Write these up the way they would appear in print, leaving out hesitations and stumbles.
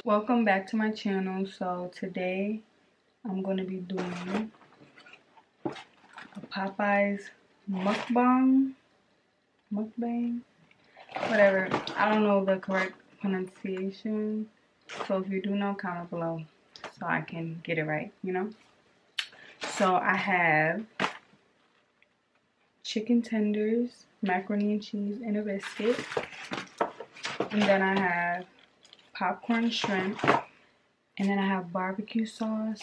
Welcome back to my channel. So today I'm going to be doing a Popeyes mukbang, whatever. I don't know the correct pronunciation, so if you do know, comment below so I can get it right, you know. So I have chicken tenders, macaroni and cheese, and a biscuit, and then I have popcorn shrimp, and then I have barbecue sauce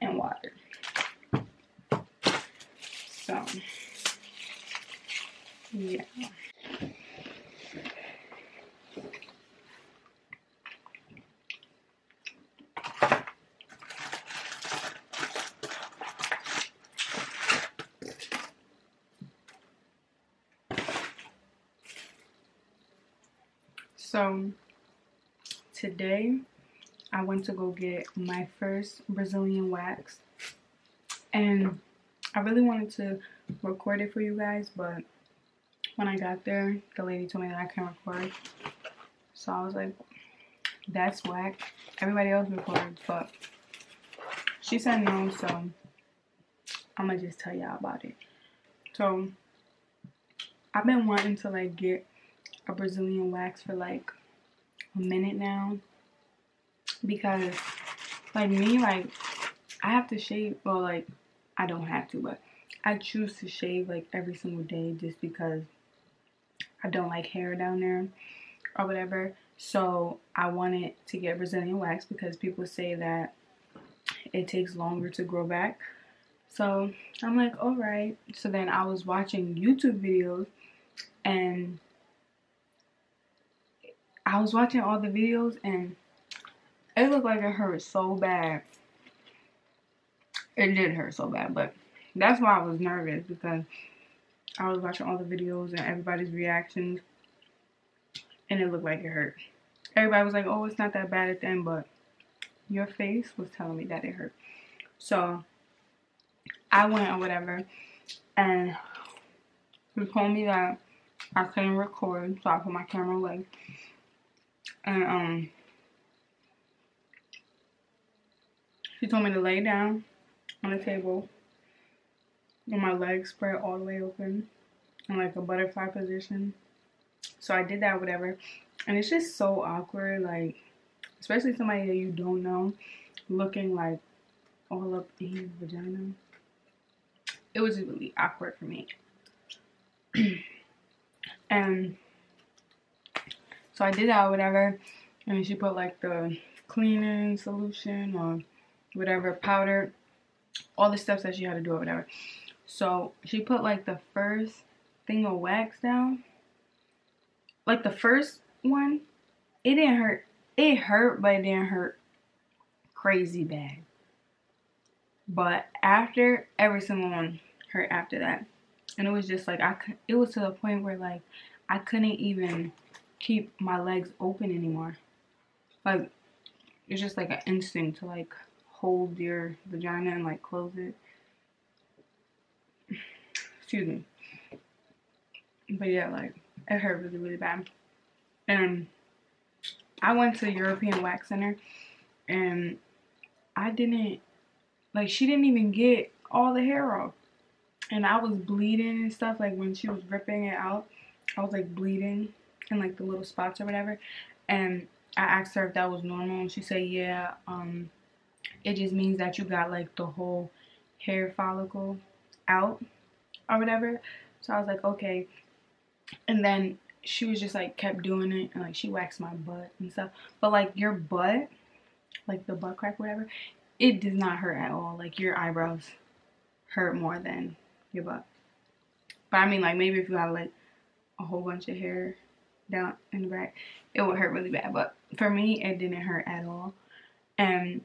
and water. So yeah. So today I went to go get my first Brazilian wax, and I really wanted to record it for you guys, but when I got there, the lady told me that I can't record. So I was like, that's whack. Everybody else records, but she said no, so I'm gonna just tell y'all about it. So I've been wanting to like get a Brazilian wax for like a minute now, because like me, like I have to shave. Well, like I don't have to, but I choose to shave like every single day just because I don't like hair down there or whatever. So I wanted to get Brazilian wax because people say that it takes longer to grow back. So I'm like, all right. So then I was watching YouTube videos, and I was watching all the videos, and it looked like it hurt so bad. It did hurt so bad, but that's why I was nervous, because I was watching all the videos and everybody's reactions, and it looked like it hurt. Everybody was like, oh, it's not that bad at the end, but your face was telling me that it hurt. So I went or whatever, and he told me that I couldn't record, so I put my camera away. And she told me to lay down on the table with my legs spread all the way open in like a butterfly position. So I did that, whatever. And it's just so awkward, like, especially somebody that you don't know looking like all up in your vagina. It was just really awkward for me. And so I did that, whatever. And she put like the cleaning solution or whatever, powder, all the steps that she had to do or whatever. So she put like the first thing of wax down. Like the first one, it didn't hurt. It hurt, but it didn't hurt crazy bad. But after, every single one hurt after that. And it was just like, it was to the point where like I couldn't even keep my legs open anymore. Like, it's just like an instinct to like hold your vagina and like close it. Excuse me. But yeah, like it hurt really, really bad. And I went to European Wax Center, and I didn't, like, she didn't even get all the hair off. And I was bleeding and stuff, like when she was ripping it out, I was like bleeding in like the little spots or whatever. And I asked her if that was normal, and she said, yeah, it just means that you got like the whole hair follicle out or whatever. So I was like, okay. And then she was just like kept doing it, and like she waxed my butt and stuff. But like your butt, like the butt crack, whatever, it does not hurt at all. Like your eyebrows hurt more than your butt. But I mean, like maybe if you have like a whole bunch of hair down in the back, it would hurt really bad. But for me, it didn't hurt at all. And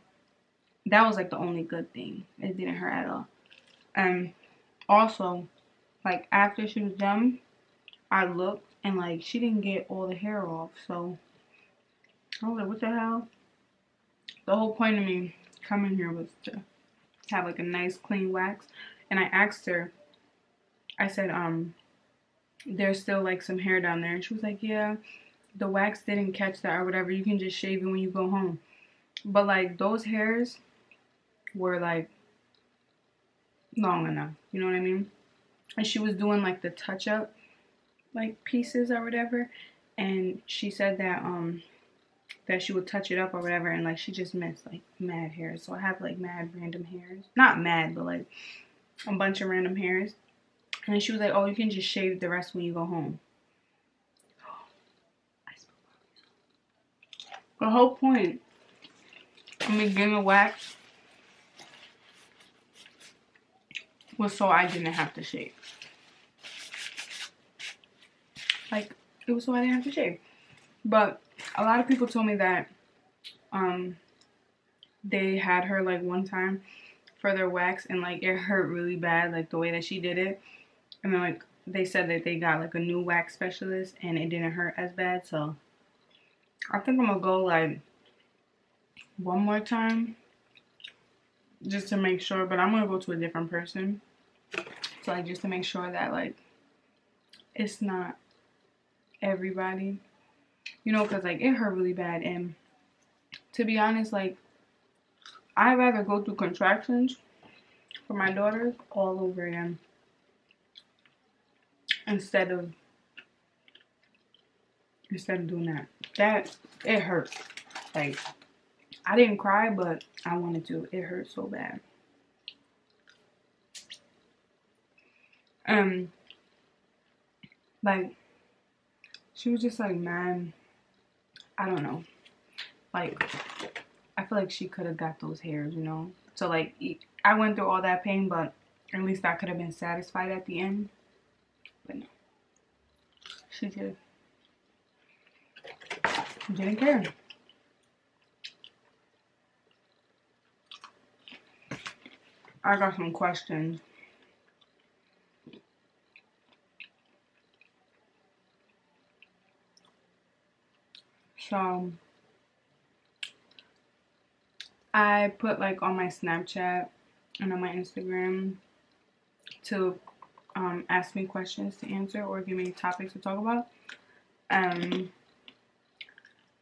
that was like the only good thing. It didn't hurt at all. And also, like after she was done, I looked, and like she didn't get all the hair off. So I was like, what the hell? The whole point of me coming here was to have like a nice clean wax. And I asked her, I said, there's still like some hair down there. And she was like, yeah, the wax didn't catch that or whatever. You can just shave it when you go home. But like those hairs were like long enough. You know what I mean? And she was doing like the touch up like pieces or whatever. And she said that that she would touch it up or whatever, and like she just missed like mad hairs. So I have like mad random hairs. Not mad, but like a bunch of random hairs. And then she was like, oh, you can just shave the rest when you go home. The whole point of me getting a wax was so I didn't have to shave. Like, it was so I didn't have to shave. But a lot of people told me that they had her like one time for their wax and like it hurt really bad, like the way that she did it. And then like they said that they got like a new wax specialist and it didn't hurt as bad. So I think I'm gonna go like one more time just to make sure, but I'm gonna go to a different person. So like just to make sure that like it's not everybody, you know, because like it hurt really bad. And to be honest, like I'd rather go through contractions for my daughters all over again instead of doing that. That it hurt. Like I didn't cry, but I wanted to. It hurt so bad. Like she was just like, man, I don't know. Like I feel like she could have got those hairs, you know. So like I went through all that pain, but at least I could have been satisfied at the end. But no, she just didn't care. I got some questions. So I put like on my Snapchat and on my Instagram to ask me questions to answer or give me topics to talk about.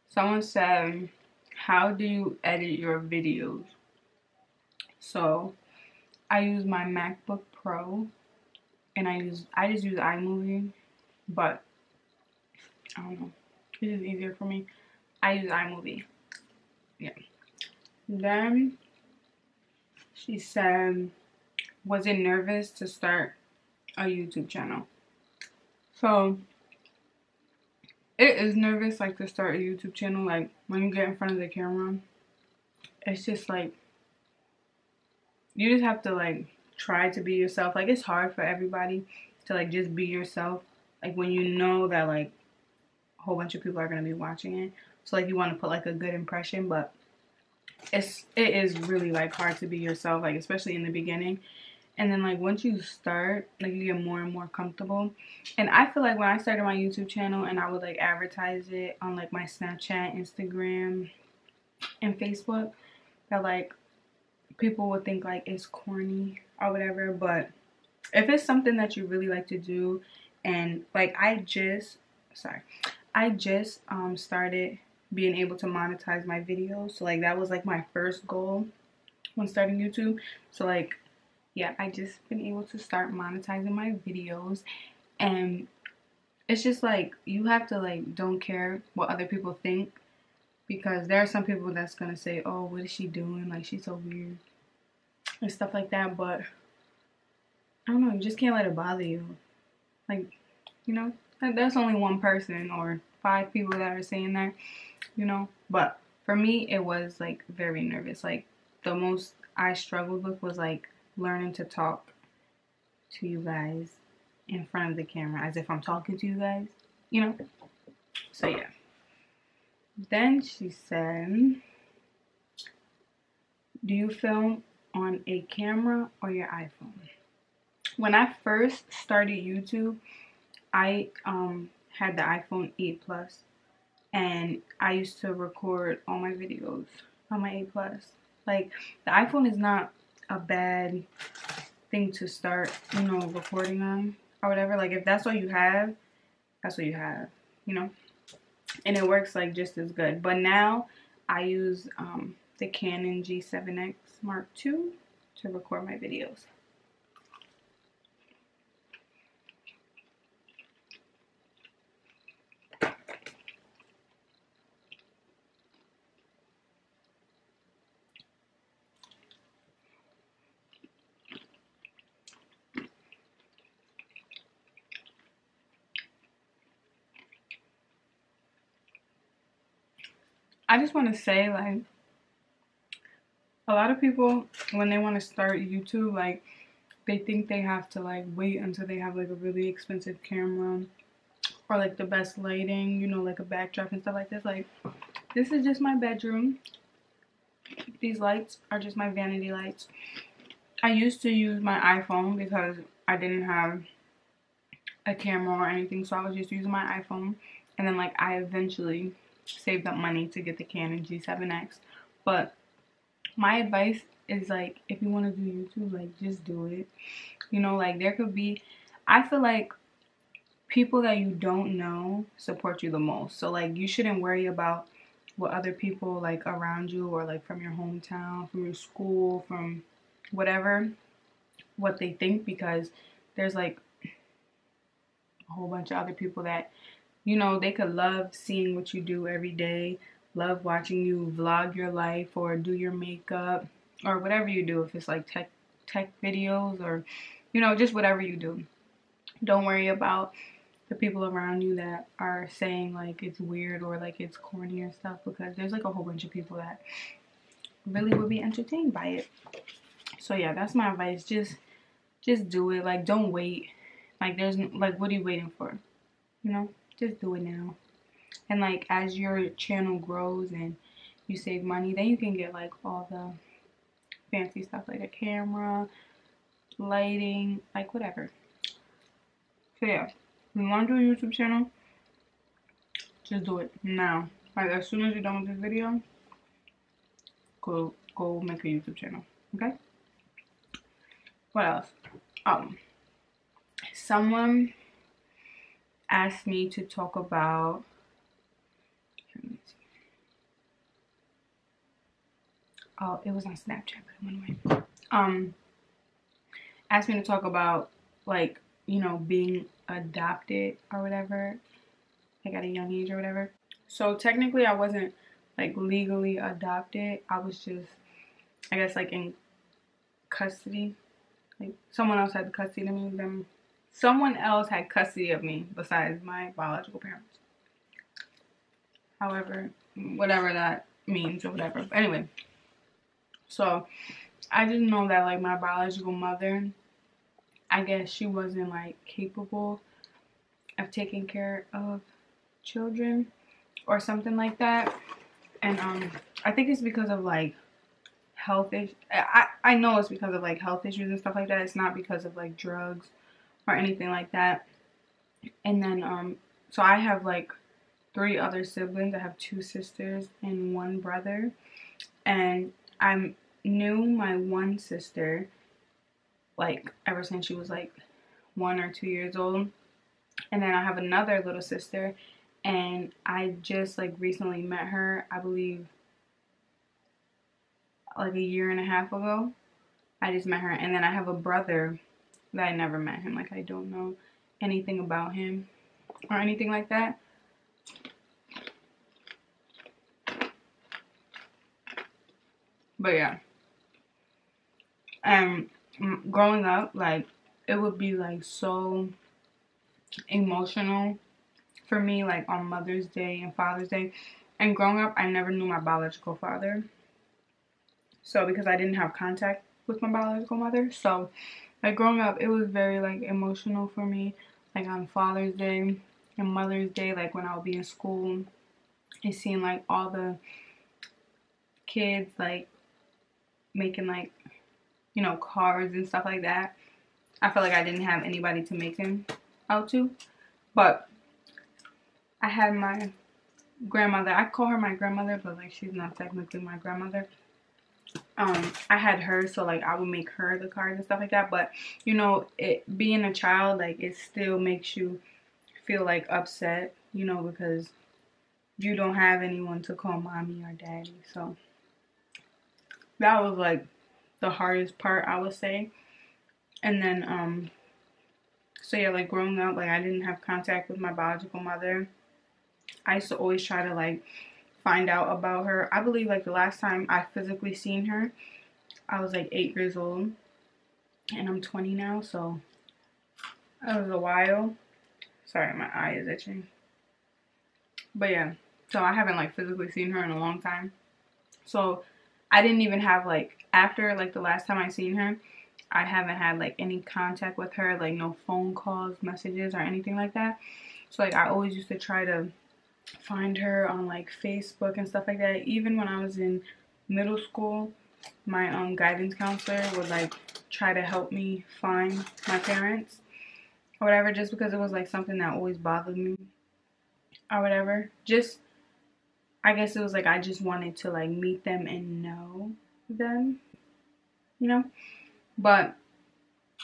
Someone said, how do you edit your videos? So I use my MacBook Pro and I just use iMovie, but I don't know, it's just easier for me. I use iMovie. Yeah. Then she said, was it nervous to start a YouTube channel? So it is nervous, like, to start a YouTube channel. Like when you get in front of the camera, it's just like you just have to like try to be yourself. Like it's hard for everybody to like just be yourself, like when you know that like a whole bunch of people are going to be watching it. So like you want to put like a good impression, but it is really like hard to be yourself, like especially in the beginning. And then like once you start, like you get more and more comfortable. And I feel like when I started my YouTube channel and I would like advertise it on like my Snapchat, Instagram, and Facebook, that like people would think like it's corny or whatever. But if it's something that you really like to do, and like I just started being able to monetize my videos. So like that was like my first goal when starting YouTube. So like yeah, I just been able to start monetizing my videos. And it's just like you have to like don't care what other people think, because there are some people that's gonna say, oh, what is she doing, like she's so weird and stuff like that. But I don't know, you just can't let it bother you. Like, you know, there's only one person or 5 people that are saying that, you know. But for me, it was like very nervous. Like the most I struggled with was like learning to talk to you guys in front of the camera as if I'm talking to you guys, you know. So yeah. Then she said, do you film on a camera or your iPhone? When I first started YouTube, I had the iPhone 8 Plus, and I used to record all my videos on my 8 Plus. Like, the iPhone is not a bad thing to start, you know, recording on or whatever. Like, if that's all you have, that's what you have, you know. And it works like just as good. But now I use the Canon G7X Mark II to record my videos. I just want to say, like, a lot of people, when they want to start YouTube, like, they think they have to, like, wait until they have, like, a really expensive camera or, like, the best lighting, you know, like a backdrop and stuff like this. Like, this is just my bedroom. These lights are just my vanity lights. I used to use my iPhone because I didn't have a camera or anything, so I was just using my iPhone. And then, like, I eventually saved up money to get the Canon G7X. But my advice is, like, if you want to do YouTube, like, just do it. You know, like, there could be, I feel like people that you don't know support you the most. So, like, you shouldn't worry about what other people, like, around you or, like, from your hometown, from your school, from whatever, what they think, because there's, like, a whole bunch of other people that, you know, they could love seeing what you do every day, love watching you vlog your life or do your makeup or whatever you do. If it's like tech videos or, you know, just whatever you do. Don't worry about the people around you that are saying like it's weird or like it's corny or stuff, because there's like a whole bunch of people that really would be entertained by it. So yeah, that's my advice. Just do it. Like, don't wait. Like, there's like, what are you waiting for? You know, just do it now. And like, as your channel grows and you save money, then you can get like all the fancy stuff, like a camera, lighting, like whatever. So yeah, if you want to do a YouTube channel, just do it now. Like, as soon as you're done with this video, go make a YouTube channel. Okay? What else? Someone asked me to talk about, oh, it was on Snapchat, but it went away. Asked me to talk about, like, you know, being adopted or whatever, like at a young age or whatever. So technically I wasn't like legally adopted. I was just, I guess, like in custody. Like, someone else had custody of me. Someone else had custody of me besides my biological parents. However, whatever that means or whatever. But anyway, so I just know that like my biological mother, I guess she wasn't like capable of taking care of children or something like that. And I think it's because of like health issues. I know it's because of like health issues and stuff like that. It's not because of like drugs or anything like that. And then so I have like 3 other siblings. I have 2 sisters and 1 brother. And I knew my one sister like ever since she was like 1 or 2 years old. And then I have another little sister, and I just like recently met her, I believe like a year and a half ago. I just met her. And then I have a brother that I never met him. Like, I don't know anything about him or anything like that. But yeah, growing up, like, it would be like so emotional for me, like on Mother's Day and Father's Day. And growing up, I never knew my biological father. So because I didn't have contact with my biological mother, so like growing up, it was very like emotional for me. Like on Father's Day and Mother's Day, like when I would be in school and seeing like all the kids like making like, you know, cards and stuff like that. I felt like I didn't have anybody to make them out to. But I had my grandmother. I call her my grandmother, but like she's not technically my grandmother. I had her, so like I would make her the cards and stuff like that. But you know, it being a child, like it still makes you feel like upset, you know, because you don't have anyone to call mommy or daddy. So that was like the hardest part, I would say. And then so yeah, like growing up, like I didn't have contact with my biological mother. I used to always try to like find out about her. I believe like the last time I physically seen her, I was like 8 years old, and I'm 20 now, so that was a while. Sorry, my eye is itching. But yeah, so I haven't like physically seen her in a long time. So I didn't even have like, after like the last time I seen her, I haven't had like any contact with her, like no phone calls, messages, or anything like that. So like I always used to try to find her on like Facebook and stuff like that. Even when I was in middle school, my guidance counselor would like try to help me find my parents or whatever, just because it was like something that always bothered me or whatever. Just, I guess it was like I just wanted to like meet them and know them, you know. But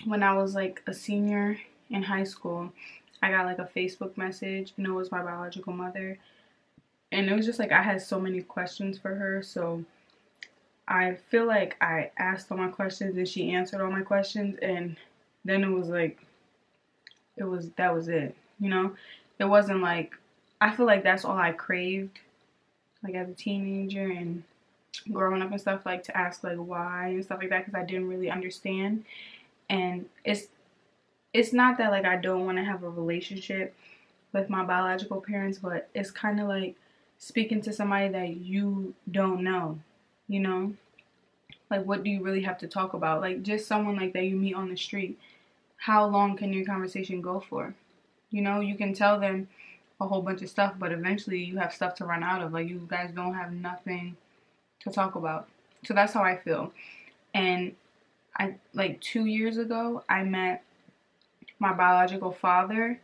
when I was like a senior in high school, I got like a Facebook message, and it was my biological mother. And it was just like I had so many questions for her, so I feel like I asked all my questions and she answered all my questions, and then it was like that was it, you know? It wasn't like, I feel like that's all I craved like as a teenager and growing up and stuff, like to ask like why and stuff like that, because I didn't really understand. And it's not that like I don't want to have a relationship with my biological parents, but it's kind of like speaking to somebody that you don't know, you know? Like, what do you really have to talk about? Like, just someone like that you meet on the street. How long can your conversation go for? You know, you can tell them a whole bunch of stuff, but eventually you have stuff to run out of. Like, you guys don't have nothing to talk about. So that's how I feel. And I, like 2 years ago, I met my biological father,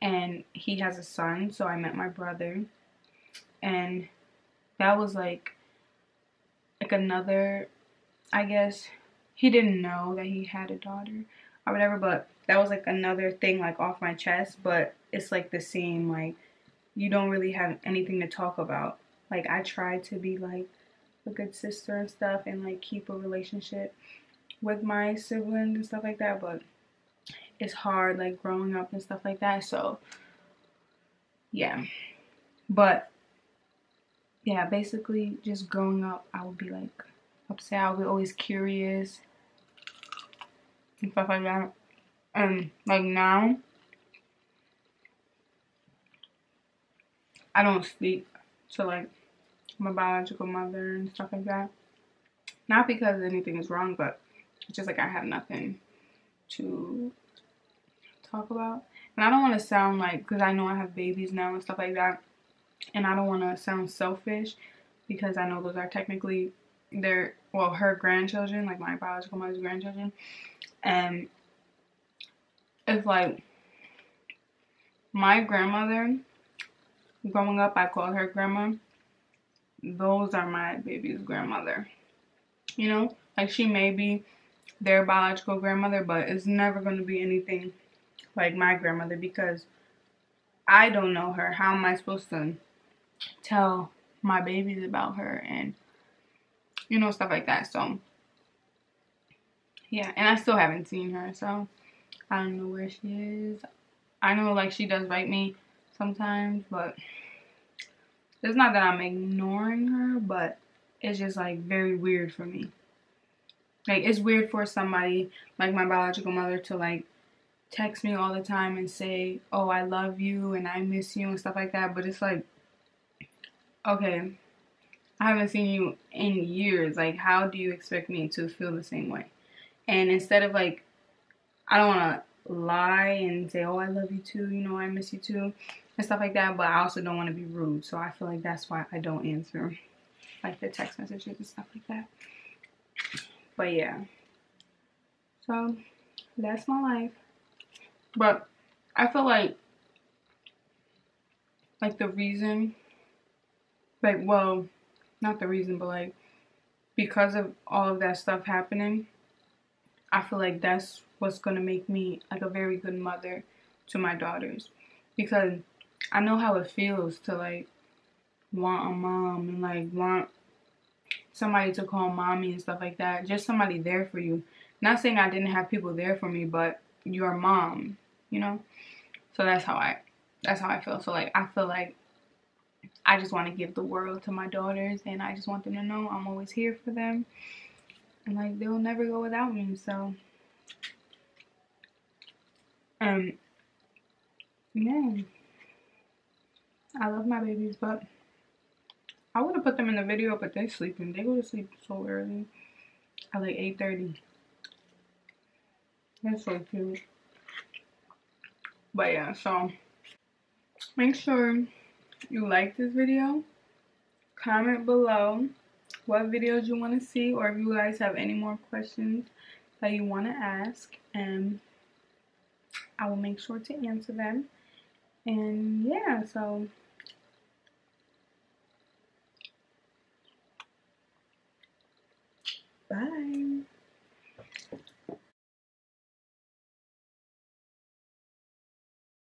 and he has a son, so I met my brother. And that was like another, I guess, he didn't know that he had a daughter or whatever, but that was like another thing like off my chest. But it's like the same, like you don't really have anything to talk about. Like I try to be like a good sister and stuff, and like keep a relationship with my siblings and stuff like that, but it's hard like growing up and stuff like that. So yeah, but yeah, basically just growing up, I would be like upset. I would be always curious and stuff like that. And like now, I don't speak to like my biological mother and stuff like that. Not because anything is wrong, but it's just like I have nothing to talk about. And I don't want to sound like, because I know I have babies now and stuff like that, and I don't want to sound selfish, because I know those are technically her grandchildren, like my biological mother's grandchildren. And it's like my grandmother, growing up, I called her grandma. Those are my baby's grandmother. You know, like she may be their biological grandmother, but it's never going to be anything like my grandmother, because I don't know her. How am I supposed to tell my babies about her and, you know, stuff like that? So yeah, and I still haven't seen her, so I don't know where she is. I know like she does write me sometimes, but it's not that I'm ignoring her, but it's just like very weird for me. Like it's weird for somebody like my biological mother to like text me all the time and say, oh, I love you and I miss you and stuff like that. But it's like, okay, I haven't seen you in years. Like, how do you expect me to feel the same way? And instead of like, I don't want to lie and say, oh, I love you too, you know, I miss you too, and stuff like that. But I also don't want to be rude. So I feel like that's why I don't answer like the text messages and stuff like that. But yeah, so that's my life. But I feel like the reason, like, well, not the reason, but like because of all of that stuff happening, I feel like that's what's going to make me like a very good mother to my daughters, because I know how it feels to like want a mom and like want somebody to call mommy and stuff like that. Just somebody there for you. Not saying I didn't have people there for me, but your mom, you know? So that's how I feel. So like I feel like I just want to give the world to my daughters, and I just want them to know I'm always here for them. And like they'll never go without me. So yeah. I love my babies, but I would have put them in the video, but they're sleeping. They go to sleep so early. At like 8:30. They're so cute. But yeah, so make sure you like this video. Comment below what videos you want to see, or if you guys have any more questions that you want to ask, and I will make sure to answer them. And yeah, so bye.